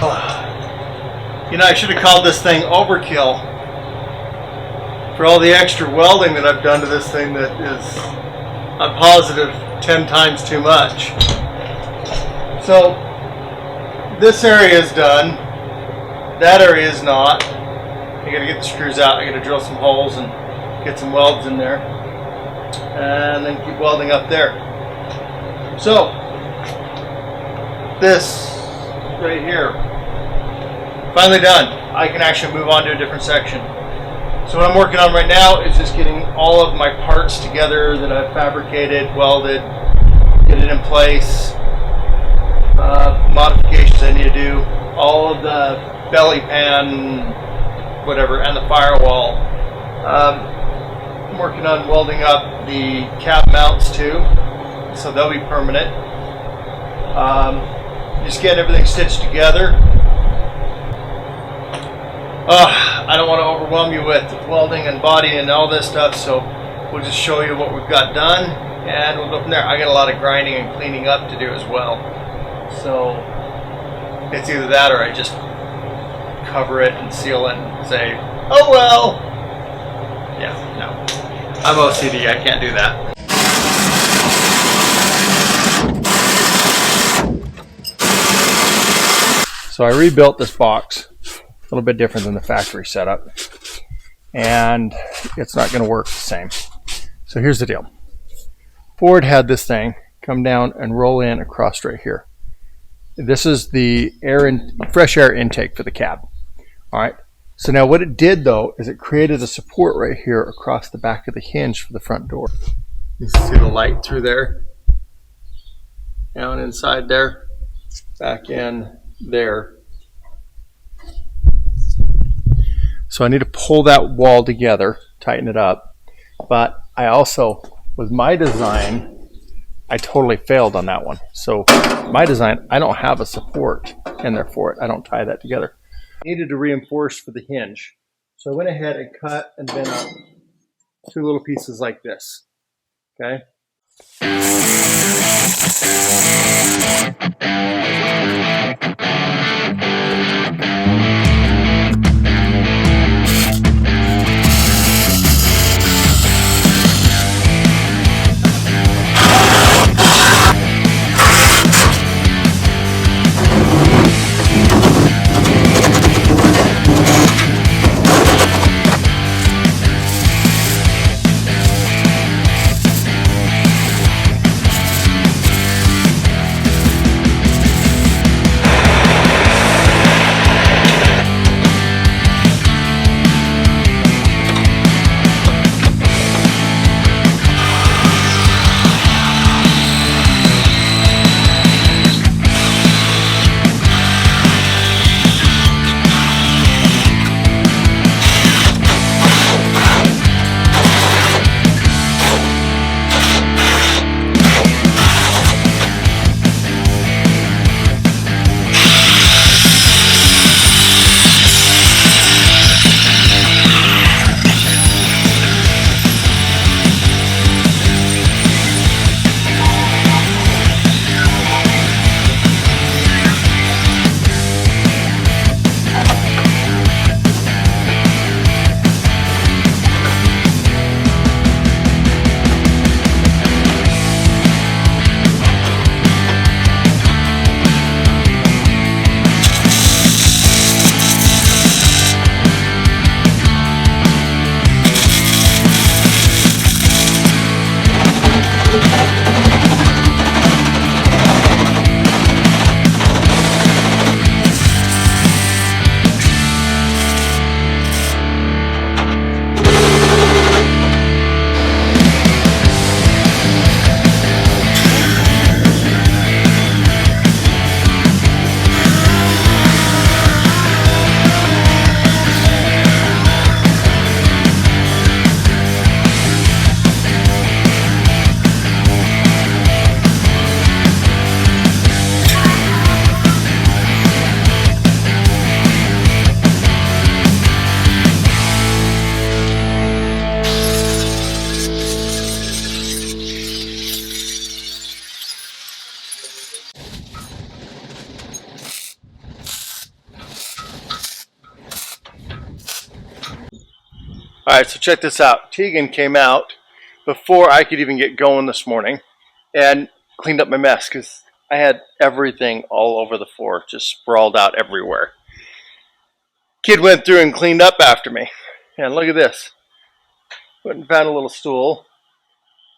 You know, I should have called this thing overkill for all the extra welding that I've done to this thing that is, I'm positive, 10 times too much. So this area is done, that area is not. I gotta get the screws out, I gotta drill some holes and get some welds in there, and then keep welding up there. So this right here, finally done. I can actually move on to a different section. So what I'm working on right now is just getting all of my parts together that I've fabricated, welded, get it in place, modifications I need to do, all of the belly pan, whatever, and the firewall. I'm working on welding up the cab mounts too, so they'll be permanent. Just getting everything stitched together. I don't want to overwhelm you with welding and body and all this stuff, so we'll just show you what we've got done and we'll go from there. I got a lot of grinding and cleaning up to do as well, so it's either that or I just cover it and seal it and say, oh well. Yeah, no, I'm OCD, I can't do that. So I rebuilt this box, a little bit different than the factory setup, and it's not going to work the same. So here's the deal. Ford had this thing come down and roll in across right here. This is the fresh air intake for the cab. All right. So now what it did though is it created a support right here across the back of the hinge for the front door. You see the light through there, down inside there, back in there. So I need to pull that wall together, tighten it up. But I also, with my design, I totally failed on that one. So my design, I don't have a support in there for it. I don't tie that together. I needed to reinforce for the hinge. So I went ahead and cut and bent up two little pieces like this. Okay. All right, so check this out. Tegan came out before I could even get going this morning and cleaned up my mess because I had everything all over the floor, just sprawled out everywhere. Kid went through and cleaned up after me. And look at this. Went and found a little stool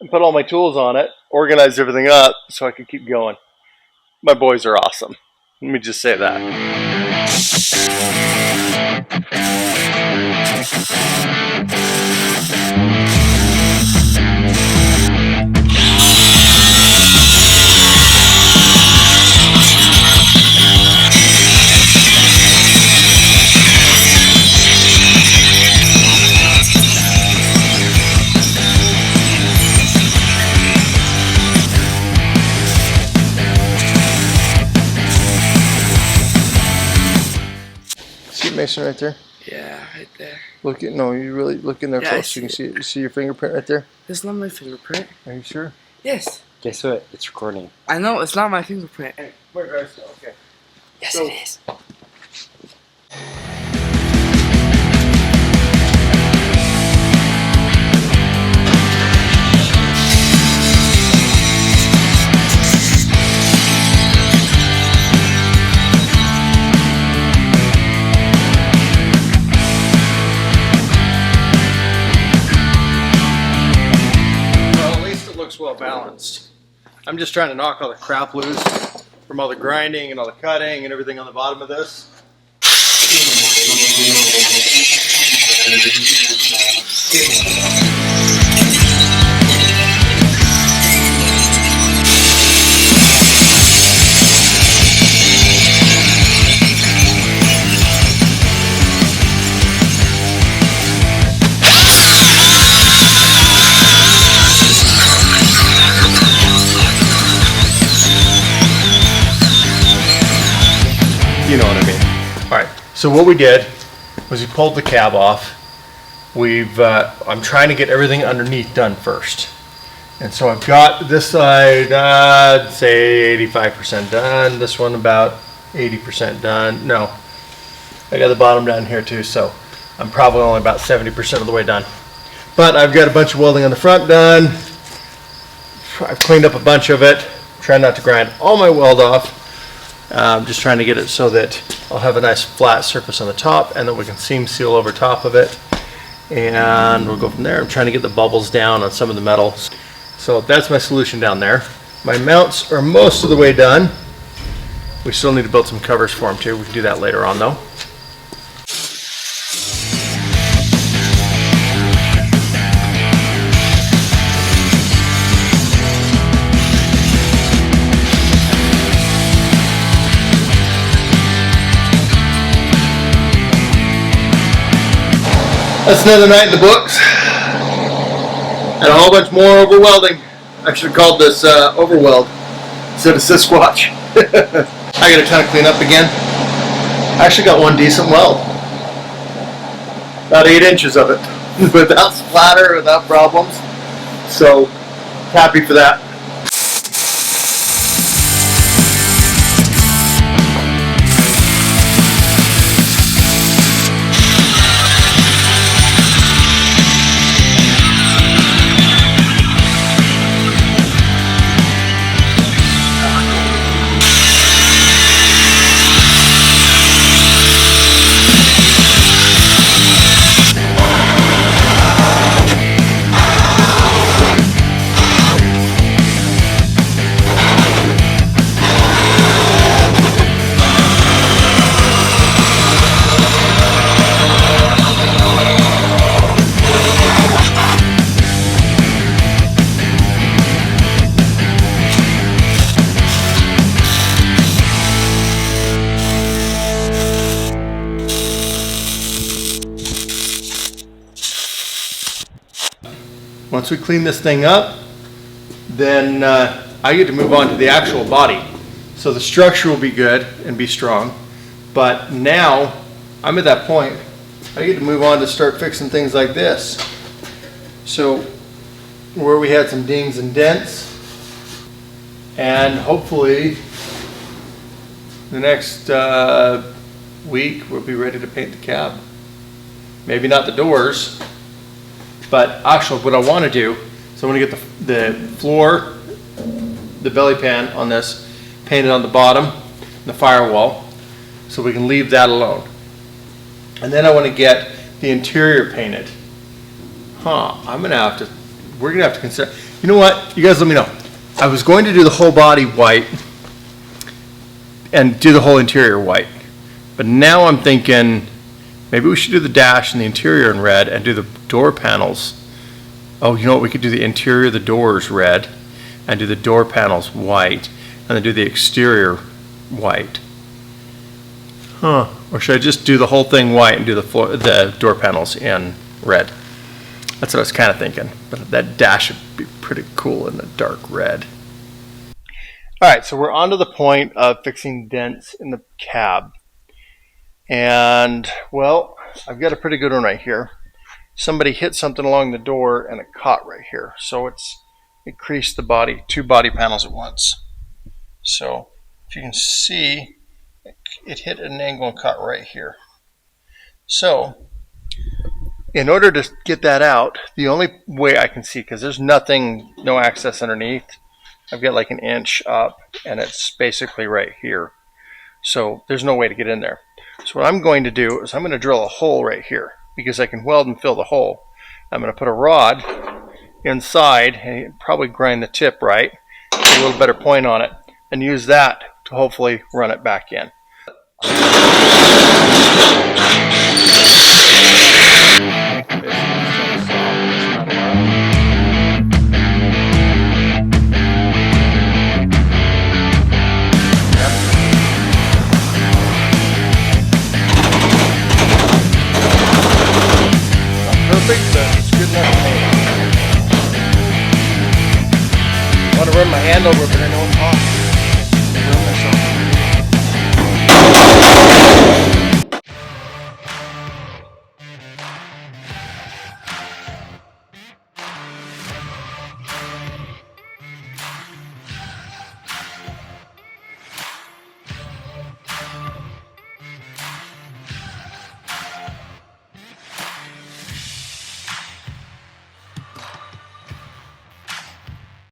and put all my tools on it, organized everything up so I could keep going. My boys are awesome. Let me just say that. Mason right there? Yeah, right there. Look at you really look in there close. You can see your fingerprint right there? It's not my fingerprint. Are you sure? Yes. Guess what? It's recording. I know, it's not my fingerprint. Hey, where do I go? Okay. Yes, it is. Well balanced. I'm just trying to knock all the crap loose from all the grinding and all the cutting and everything on the bottom of this. You know what I mean. All right, so what we did was we pulled the cab off. I'm trying to get everything underneath done first. And so I've got this side, I'd say 85% done. This one about 80% done. No, I got the bottom down here too, so I'm probably only about 70% of the way done. But I've got a bunch of welding on the front done. I've cleaned up a bunch of it. Trying not to grind all my weld off. I'm just trying to get it so that I'll have a nice flat surface on the top and that we can seam seal over top of it. And we'll go from there. I'm trying to get the bubbles down on some of the metal. So that's my solution down there. My mounts are most of the way done. We still need to build some covers for them too. We can do that later on though. That's another night in the books. And a whole bunch more over welding. I should have called this overweld instead of Sixsquatch. I got a ton of cleanup again. I actually got one decent weld. About 8 inches of it. Without splatter, without problems. So, happy for that. Once we clean this thing up, then I get to move on to the actual body. So the structure will be good and be strong. But now I'm at that point, I get to move on to start fixing things like this. So where we had some dings and dents, and hopefully the next week we'll be ready to paint the cab. Maybe not the doors, But actually what I want to do, so I'm going to get the floor, the belly pan on this painted on the bottom, the firewall, so we can leave that alone. And then I want to get the interior painted. I'm going to have to, we're going to have to consider, you know what, you guys let me know. I was going to do the whole body white and do the whole interior white. But now I'm thinking maybe we should do the dash and the interior in red and do the door panels. Oh, you know what, we could do the interior, the doors red, and do the door panels white, and then do the exterior white. Or should I just do the whole thing white and do the door panels in red? That's what I was kind of thinking. But that dash would be pretty cool in the dark red. All right, so we're on to the point of fixing dents in the cab. And, well, I've got a pretty good one right here. Somebody hit something along the door and it caught right here. So it creased the body, 2 body panels at once. So if you can see, it hit at an angle and caught right here. So in order to get that out, the only way I can see, because there's nothing, no access underneath, I've got like an inch up and it's basically right here. So there's no way to get in there. So what I'm going to do is I'm going to drill a hole right here because I can weld and fill the hole. I'm going to put a rod inside and probably grind the tip right, get a little better point on it, and use that to hopefully run it back in. It's good enough for me. I want to run my hand over it, but I know it's hot.